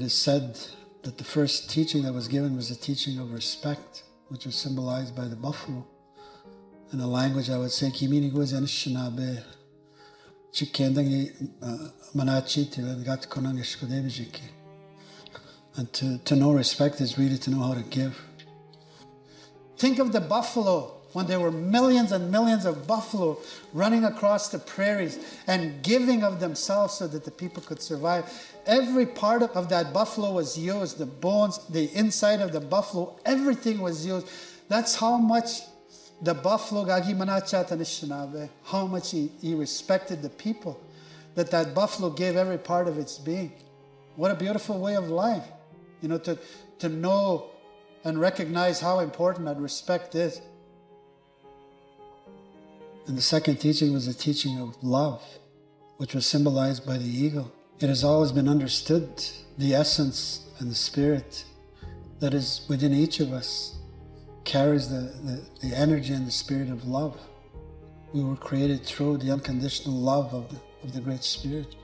is said that the first teaching that was given was the teaching of respect, which was symbolized by the buffalo. In the language, I would say, Kimini goes Shinabe, Chikendangi Manachiti, and Gat Konangishkodevijiki. And to know respect is really to know how to give. Think of the buffalo when there were millions and millions of buffalo running across the prairies and giving of themselves so that the people could survive. Every part of that buffalo was used, the bones, the inside of the buffalo, everything was used. That's how much the buffalo, how much he respected the people, that buffalo gave every part of its being. What a beautiful way of life, to know and recognize how important that respect is. And the second teaching was the teaching of love, which was symbolized by the eagle. It has always been understood, the essence and the spirit that is within each of us carries the energy and the spirit of love. We were created through the unconditional love of the Great Spirit.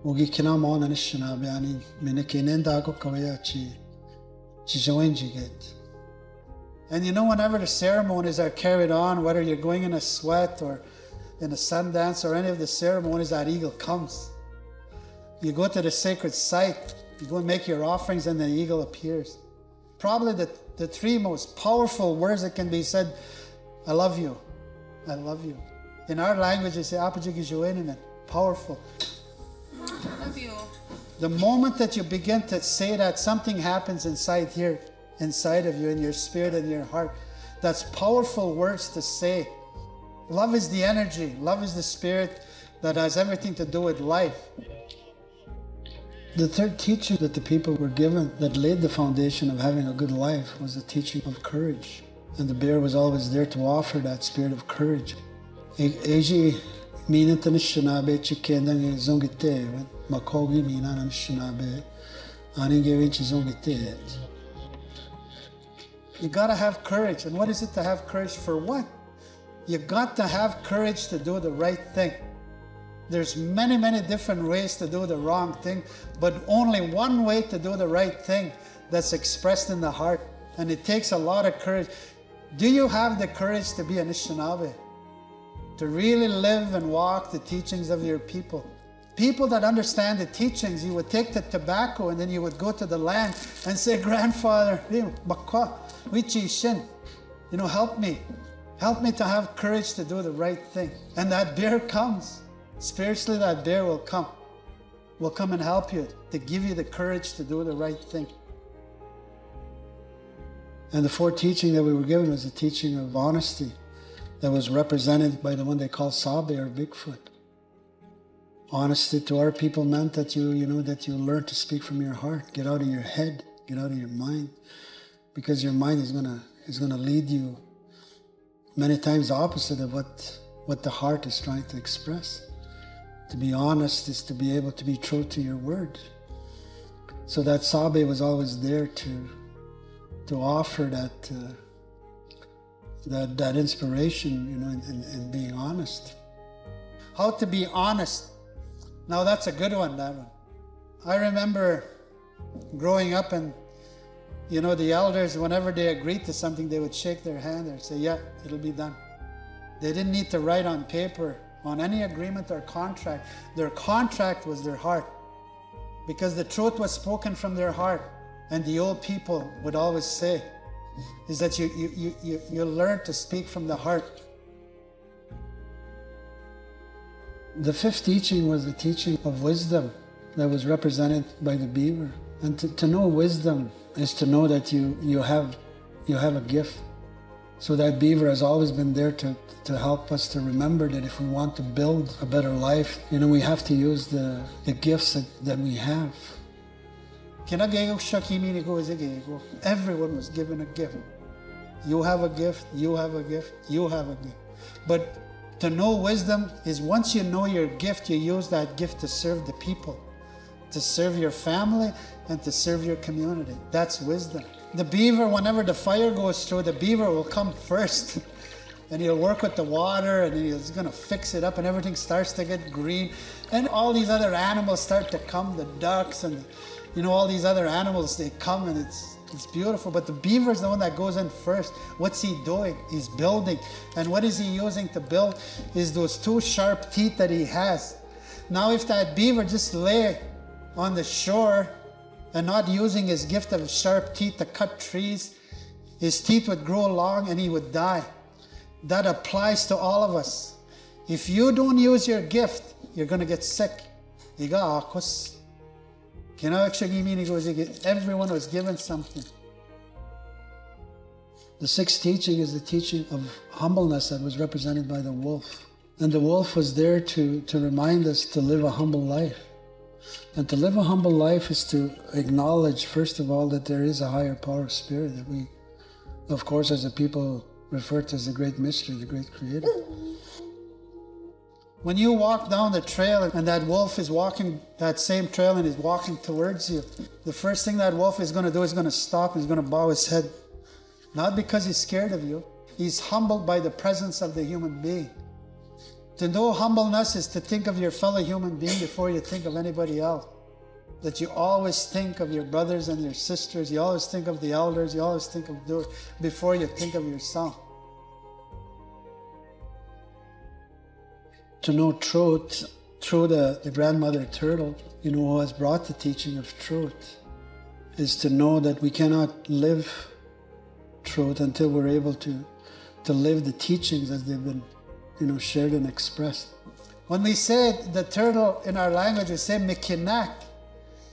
Ugi kinamon and Shinabiani, Menekinendago Kawayachi, Chijoinjiget. And whenever the ceremonies are carried on, whether you're going in a sweat or in a sun dance or any of the ceremonies, that eagle comes. You go to the sacred site, you go and make your offerings, and the eagle appears. Probably the three most powerful words that can be said, I love you, I love you. In our language, they say, powerful. Love you. The moment that you begin to say that, something happens inside here, inside of you, in your spirit and your heart. That's powerful words to say. Love is the energy. Love is the spirit that has everything to do with life. The third teaching that the people were given that laid the foundation of having a good life was the teaching of courage. And the bear was always there to offer that spirit of courage. You gotta have courage. And what is it to have courage for what? You got to have courage to do the right thing. There's many, many different ways to do the wrong thing, but only one way to do the right thing that's expressed in the heart. And it takes a lot of courage. Do you have the courage to be an Anishinaabe? To really live and walk the teachings of your people. People that understand the teachings, you would take the tobacco and then you would go to the land and say, grandfather, help me. Help me to have courage to do the right thing. And that bear comes. Spiritually, that bear will come and help you, to give you the courage to do the right thing. And the fourth teaching that we were given was the teaching of honesty, that was represented by the one they call Sabe or Bigfoot. Honesty to our people meant that you learn to speak from your heart, get out of your head, get out of your mind, because your mind is gonna lead you many times the opposite of what the heart is trying to express. To be honest is to be able to be true to your word. So that Sabe was always there to offer that inspiration, in being honest. How to be honest. Now that's a good one, that one. I remember growing up and, the elders, whenever they agreed to something, they would shake their hand and say, yeah, it'll be done. They didn't need to write on paper, on any agreement or contract. Their contract was their heart, because the truth was spoken from their heart. And the old people would always say, is that you learn to speak from the heart. The fifth teaching was the teaching of wisdom that was represented by the beaver. And to know wisdom is to know that you have a gift. So that beaver has always been there to help us to remember that if we want to build a better life, we have to use the gifts that we have. Everyone was given a gift. You have a gift, you have a gift, you have a gift. But to know wisdom is once you know your gift, you use that gift to serve the people, to serve your family, and to serve your community. That's wisdom. The beaver, whenever the fire goes through, the beaver will come first and he'll work with the water, and he's going to fix it up, and everything starts to get green. And all these other animals start to come, the ducks and, all these other animals, they come, and it's beautiful. But the beaver is the one that goes in first. What's he doing? He's building. And what is he using to build? Is those two sharp teeth that he has. Now, if that beaver just lay on the shore and not using his gift of sharp teeth to cut trees, his teeth would grow long and he would die. That applies to all of us. If you don't use your gift, you're going to get sick. Everyone was given something. The sixth teaching is the teaching of humbleness that was represented by the wolf. And the wolf was there to remind us to live a humble life. And to live a humble life is to acknowledge, first of all, that there is a higher power of spirit that we, of course, as a people, refer to as the great mystery, the great creator. When you walk down the trail and that wolf is walking that same trail and is walking towards you, the first thing that wolf is going to do is going to stop and he's going to bow his head. Not because he's scared of you. He's humbled by the presence of the human being. To know humbleness is to think of your fellow human being before you think of anybody else. That you always think of your brothers and your sisters. You always think of the elders. You always think of those before you think of yourself. To know truth through the grandmother turtle, who has brought the teaching of truth, is to know that we cannot live truth until we're able to live the teachings as they've been, shared and expressed. When we say the turtle in our language, we say mikinak,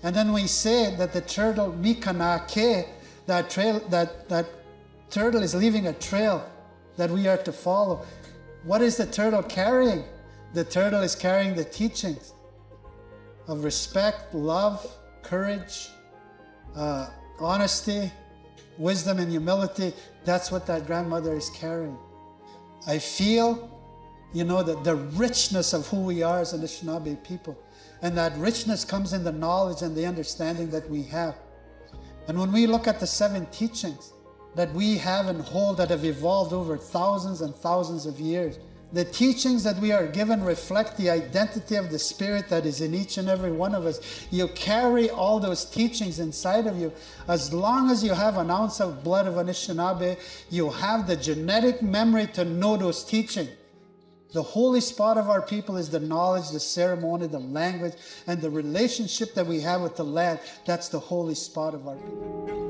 and then we say that the turtle mikanake, that turtle is leaving a trail that we are to follow. What is the turtle carrying? The turtle is carrying the teachings of respect, love, courage, honesty, wisdom, and humility. That's what that grandmother is carrying. I feel, that the richness of who we are as Anishinaabe people. And that richness comes in the knowledge and the understanding that we have. And when we look at the 7 teachings that we have and hold that have evolved over thousands and thousands of years, the teachings that we are given reflect the identity of the Spirit that is in each and every one of us. You carry all those teachings inside of you. As long as you have an ounce of blood of Anishinaabe, you have the genetic memory to know those teachings. The holy spot of our people is the knowledge, the ceremony, the language, and the relationship that we have with the land. That's the holy spot of our people.